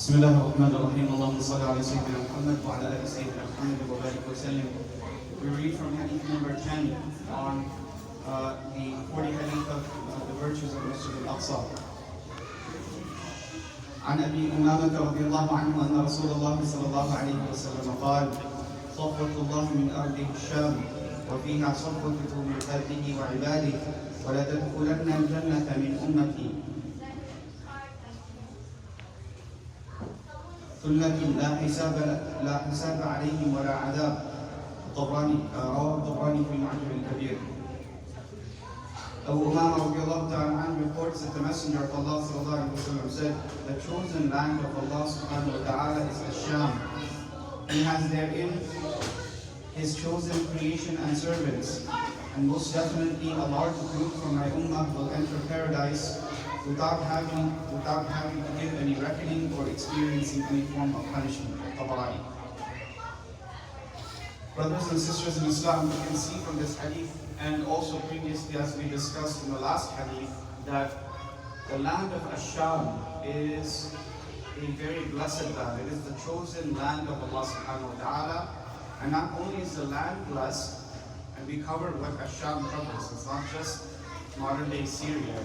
بسم الله الرحمن الرحيم اللهم صل على سيدنا محمد وعلى آل سيدنا محمد وبارك وسلم. We read from Hadith number 10 on the 40 Hadith of the virtues of Masjid Al-Aqsa. عن أبي أمامة رضي الله عنه أن رسول الله صلى الله عليه وسلم قال: صفوة الله من أرضه الشام وفيها صفوته من خلقه وعباده ولتدخلن الجنة من أمتي ثلة لا حساب عليهم ولا عذاب. رواه الطبراني في المعجم الكبير. Abu Umama radiallahu ta'ala anhu reports that the Messenger of Allah sallallahu alayhi wa sallam said, the chosen land of Allah subhanahu wa ta'ala is Ash-Sham. He has therein His chosen creation and servants, and most definitely a large group from my ummah will enter paradise without having to give any reckoning or experiencing any form of punishment. Tabarani. Brothers and sisters in Islam, we can see from this hadith, and also previously as we discussed in the last hadith, that the land of Ash-Sham is a very blessed land. It is the chosen land of Allah subhanahu wa ta'ala. And not only is the land blessed, and we covered what Ash-Sham covers. It's not just modern day Syria.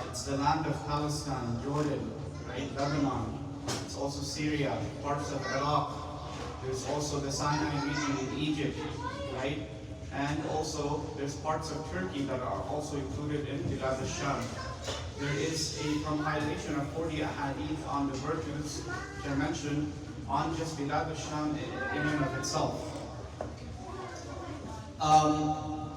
It's the land of Palestine, Jordan, right? Lebanon. It's also Syria, parts of Iraq. There's also the Sinai region in Egypt, right? And also there's parts of Turkey that are also included in Bilad al-Sham. There is a compilation of 40 ahadith on the virtues which I mentioned on just Bilad al-Sham in and of itself.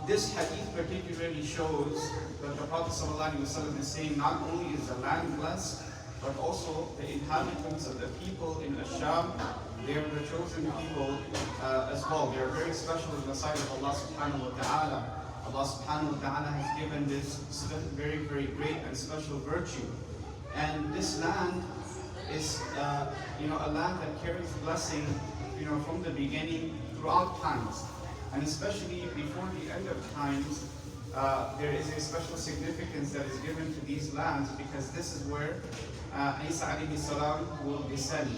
This hadith particularly shows that the Prophet ﷺ is saying not only is the land blessed, but also the inhabitants of the people in Ash-Sham, they are the chosen people as well. They are very special in the sight of Allah subhanahu wa ta'ala. Allah subhanahu wa ta'ala has given this very, very great and special virtue. And this land is a land that carries blessing from the beginning throughout times. And especially before the end of times, there is a special significance that is given to these lands, because this is where Isa alayhi salam will descend,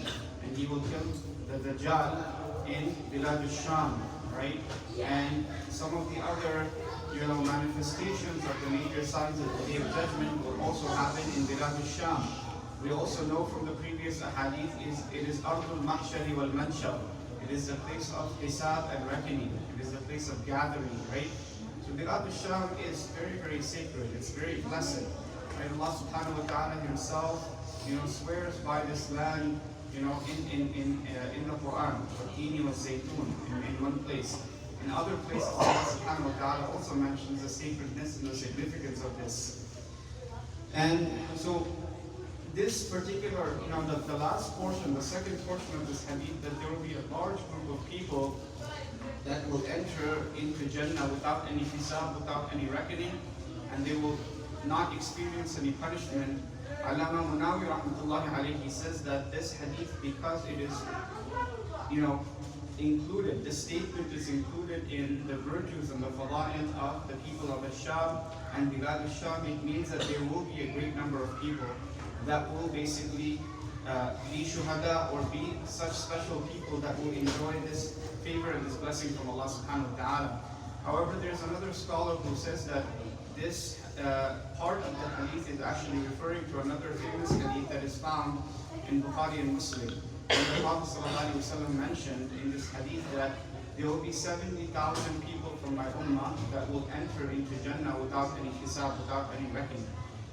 and he will kill the Dajjal in Bilad al-Sham, right? And some of the other manifestations of the major signs of the Day of Judgment will also happen in Bilad al-Sham. We also know from the previous hadith it is Ardul Mahshari wal Manshar. It is the place of hisab and reckoning. It is the place of gathering, right? So Bilad al-Sham is very, very sacred. It's very blessed. Right? Allah subhanahu wa ta'ala himself, swears by this land, in the Quran, Watini wa Zaytun, in one place. In other places, Allah subhanahu wa ta'ala also mentions the sacredness and the significance of this. And so this particular, the last portion, the second portion of this hadith, that there will be a large group of people that will enter into Jannah without any hisab, without any reckoning, and they will not experience any punishment. Allama Munawi rahmatullahi alayhi says that this hadith, because it is, included, this statement is included in the virtues and the fada'il of the people of Ash-Sham and Bilad al-Sham, it means that there will be a great number of people that will basically be shuhada, or be such special people that will enjoy this favor and this blessing from Allah subhanahu wa ta'ala. However, there's another scholar who says that this part of the hadith is actually referring to another famous hadith that is found in Bukhari and Muslim. And the Prophet ﷺ mentioned in this hadith that there will be 70,000 people from my ummah that will enter into Jannah without any hisab, without any reckoning.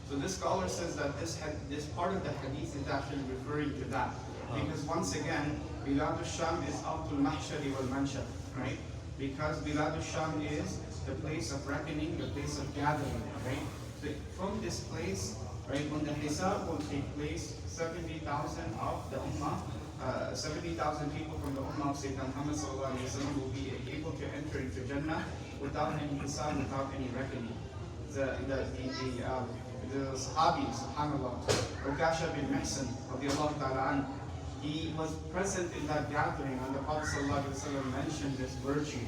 So this scholar says that this part of the hadith is actually referring to that. Because once again, Bilad al-Sham is Abdul Mahshari wal Manshar, right? Because Bilad al-Sham is the place of reckoning, the place of gathering, right? So from this place, right, when the hisab will take place, 70,000 of the ummah, 70,000 people from the ummah of Sayyidina Muhammad sallallahu alaihi wasallam will be able to enter into Jannah without any hisab, without any reckoning. The Sahabi, subhanAllah, Ukasha bin Mihsan, radiallahu ta'ala anhu, he was present in that gathering, and the Prophet ﷺ mentioned this virtue.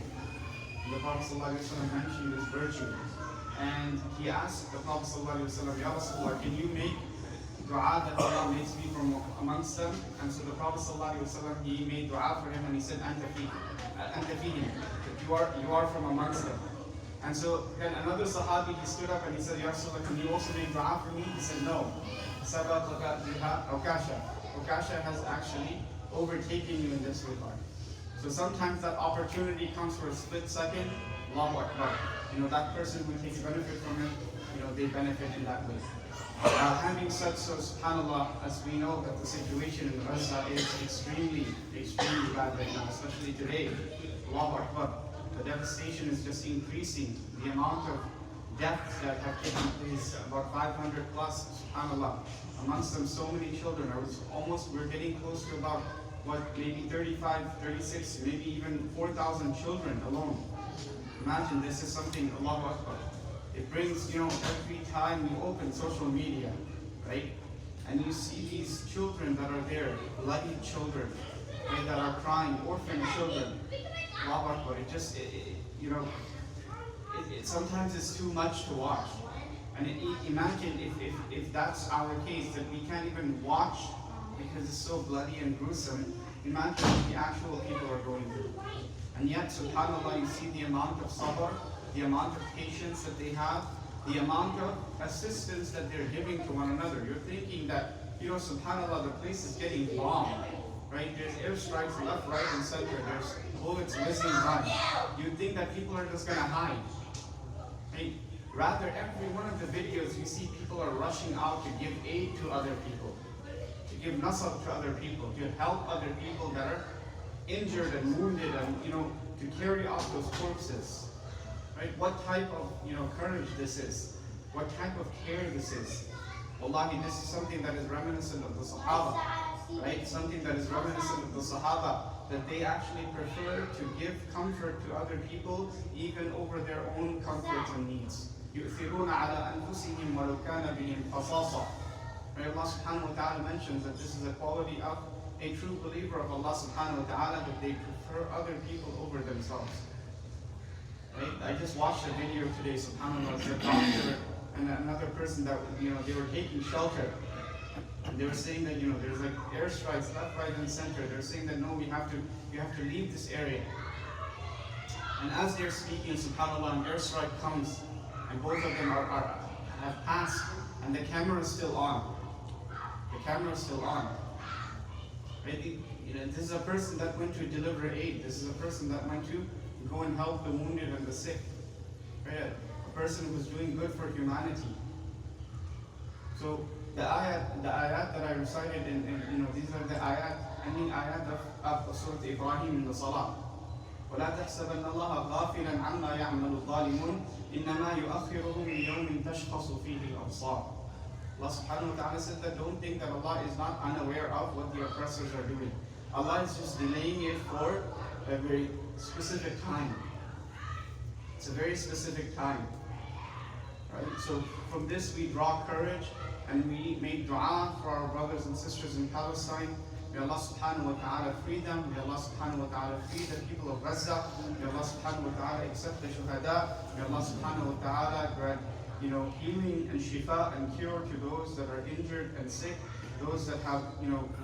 The Prophet ﷺ mentioned this virtue. And he asked the Prophet ﷺ, Ya Rasulullah, can you make dua that Allah makes me from amongst them. And so the Prophet ﷺ, he made dua for him and he said, Anta fihim, that you are from amongst them. And so then another Sahabi, he stood up and he said, Ya Rasulullah, can you also make dua for me? He said, no. Sabat Ukasha. Ukasha has actually overtaken you in this regard. So sometimes that opportunity comes for a split second, Allahu Akbar. That person who takes benefit from it, they benefit in that way. Having said so, subhanAllah, as we know that the situation in Gaza is extremely, extremely bad right now, especially today. Allahu Akbar. The devastation is just increasing. The amount of deaths that have taken place, about 500 plus, subhanAllah. Amongst them, so many children. We're getting close to about, maybe 35, 36, maybe even 4,000 children alone. Imagine, this is something, Allahu Akbar. It brings, every time you open social media, right? And you see these children that are there, bloody children, right, that are crying, orphan children. Allahu Akbar. Sometimes it's too much to watch. And imagine if that's our case, that we can't even watch because it's so bloody and gruesome. Imagine what the actual people are going through. And yet, subhanAllah, you see the amount of sabr, the amount of patience that they have, the amount of assistance that they're giving to one another. You're thinking that, subhanAllah, the place is getting bombed, right? There's airstrikes left, right, and center. There's bullets whizzing by. You'd think that people are just going to hide, right? Rather, every one of the videos you see, people are rushing out to give aid to other people, to give nasab to other people, to help other people that are injured and wounded, and to carry out those corpses. Right? What type of courage this is? What type of care this is? Wallahi, this is something that is reminiscent of the Sahaba, right? Something that is reminiscent of the Sahaba, that they actually prefer to give comfort to other people even over their own comforts and needs. يُؤْثِرُونَ عَلَىٰ أَنفُسِهِمْ وَلَوْ كَانَ بِهِمْ خَصَاصَةٌ. Right? Allah subhanahu wa ta'ala mentions that this is a quality of a true believer of Allah subhanahu wa ta'ala, that they prefer other people over themselves. Right? I just watched a video today, subhanAllah, of a doctor and another person that, they were taking shelter. And they were saying that, there's like airstrikes left, right, and center. They're saying that, no, you have to leave this area. And as they're speaking, subhanAllah, an airstrike comes, and both of them have passed, and the camera is still on. The camera is still on. Right? This is a person that went to deliver aid. This is a person that went to go and help the wounded and the sick. Right? A person who was doing good for humanity. So the ayat that I recited, these are the ending ayat of Surah Ibrahim in the Salah. وَلَا تَحْسَبَنَّ اللَّهَ غَافِلًا عَمَّا يَعْمَلُ الظَّالِمُونَ إِنَّمَا يُؤَخِّرُهُمْ لِيَوْمٍ تَشْخَصُ فِيهِ الْأَبْصَارُ. Allah subhanahu wa ta'ala said that don't think that Allah is not unaware of what the oppressors are doing. Allah is just delaying it for a very specific time. It's a very specific time. Right? So from this we draw courage, and we make dua for our brothers and sisters in Palestine. May Allah subhanahu wa ta'ala free them. May Allah subhanahu wa ta'ala free the people of Gaza. May Allah subhanahu wa ta'ala accept the shuhada. May Allah subhanahu wa ta'ala grant healing and shifa and cure to those that are injured and sick, those that have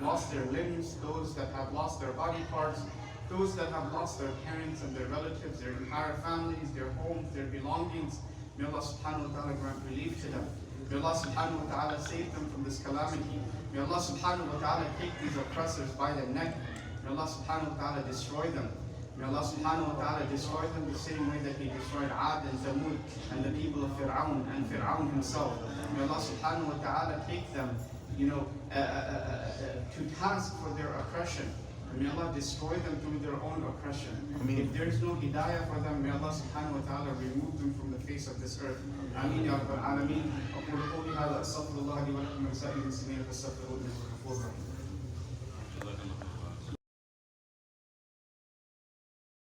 lost their limbs, those that have lost their body parts, those that have lost their parents and their relatives, their entire families, their homes, their belongings. May Allah subhanahu wa ta'ala grant relief to them. May Allah subhanahu wa ta'ala save them from this calamity. May Allah subhanahu wa ta'ala take these oppressors by the neck. May Allah subhanahu wa ta'ala destroy them. May Allah subhanahu wa ta'ala destroy them the same way that He destroyed Ad and Thamud and the people of Fir'aun and Fir'aun himself. May Allah subhanahu wa ta'ala take them, to task for their oppression. And may Allah destroy them through their own oppression. If there is no hidayah for them, may Allah subhanahu wa ta'ala remove them from the face of this earth. Ameen ya Rabbal Alameen. أقول قولي هذا أستغفر الله لي ولكم ولسائر المسلمين فاستغفروه إنه هو الغفور الرحيم.